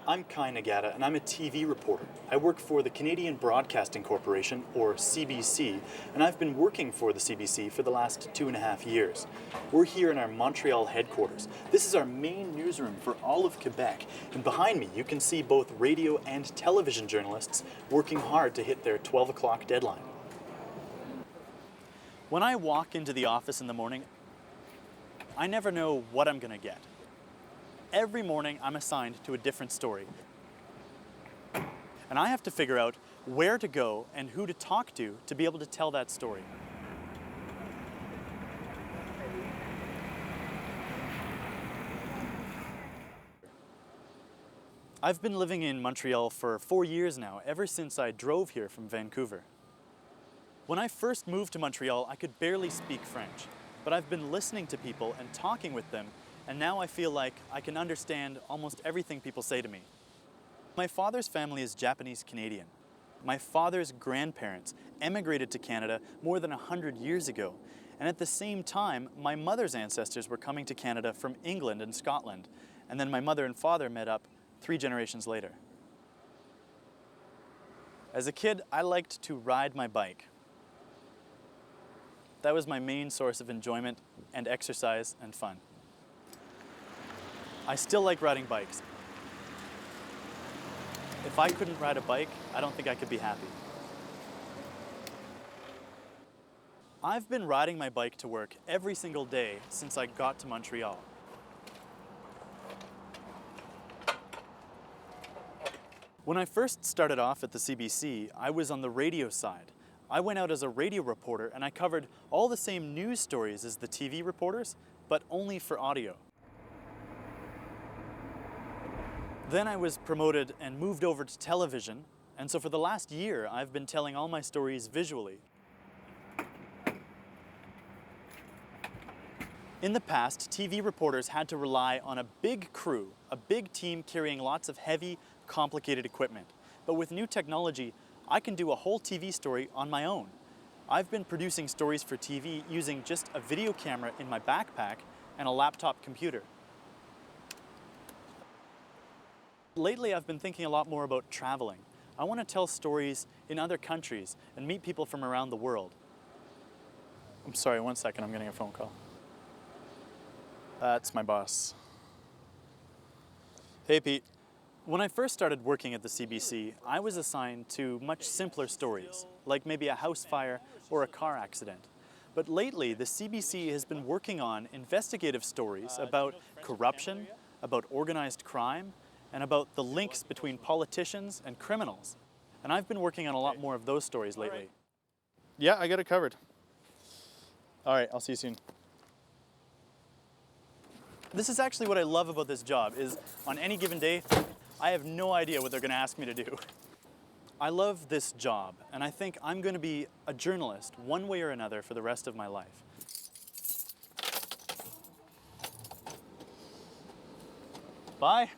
I'm Kai Nagata, and I'm a TV reporter. I work for the Canadian Broadcasting Corporation, or CBC, and I've been working for the CBC for the last 2.5 years. We're here in our Montreal headquarters. This is our main newsroom for all of Quebec, and behind me you can see both radio and television journalists working hard to hit their 12 o'clock deadline. When I walk into the office in the morning, I never know what I'm going to get. Every morning I'm assigned to a different story. And I have to figure out where to go and who to talk to be able to tell that story. I've been living in Montreal for 4 years now, ever since I drove here from Vancouver. When I first moved to Montreal, I could barely speak French, but I've been listening to people and talking with them, and now I feel like I can understand almost everything people say to me. My father's family is Japanese-Canadian. My father's grandparents emigrated to Canada more than 100 years ago, and at the same time, my mother's ancestors were coming to Canada from England and Scotland, and then my mother and father met up 3 generations later. As a kid, I liked to ride my bike. That was my main source of enjoyment and exercise and fun. I still like riding bikes. If I couldn't ride a bike, I don't think I could be happy. I've been riding my bike to work every single day since I got to Montreal. When I first started off at the CBC, I was on the radio side. I went out as a radio reporter and I covered all the same news stories as the TV reporters, but only for audio. Then I was promoted and moved over to television, and so for the last year I've been telling all my stories visually. In the past, TV reporters had to rely on a big crew, a big team carrying lots of heavy, complicated equipment. But with new technology, I can do a whole TV story on my own. I've been producing stories for TV using just a video camera in my backpack and a laptop computer. Lately, I've been thinking a lot more about traveling. I want to tell stories in other countries and meet people from around the world. I'm sorry, 1 second, I'm getting a phone call. That's my boss. Hey, Pete. When I first started working at the CBC, I was assigned to much simpler stories, like maybe a house fire or a car accident. But lately, the CBC has been working on investigative stories about corruption, about organized crime, and about the links between politicians and criminals. And I've been working on a lot more of those stories lately. Yeah, I got it covered. All right, I'll see you soon. This is actually what I love about this job, is on any given day, I have no idea what they're going to ask me to do. I love this job, and I think I'm going to be a journalist one way or another for the rest of my life. Bye.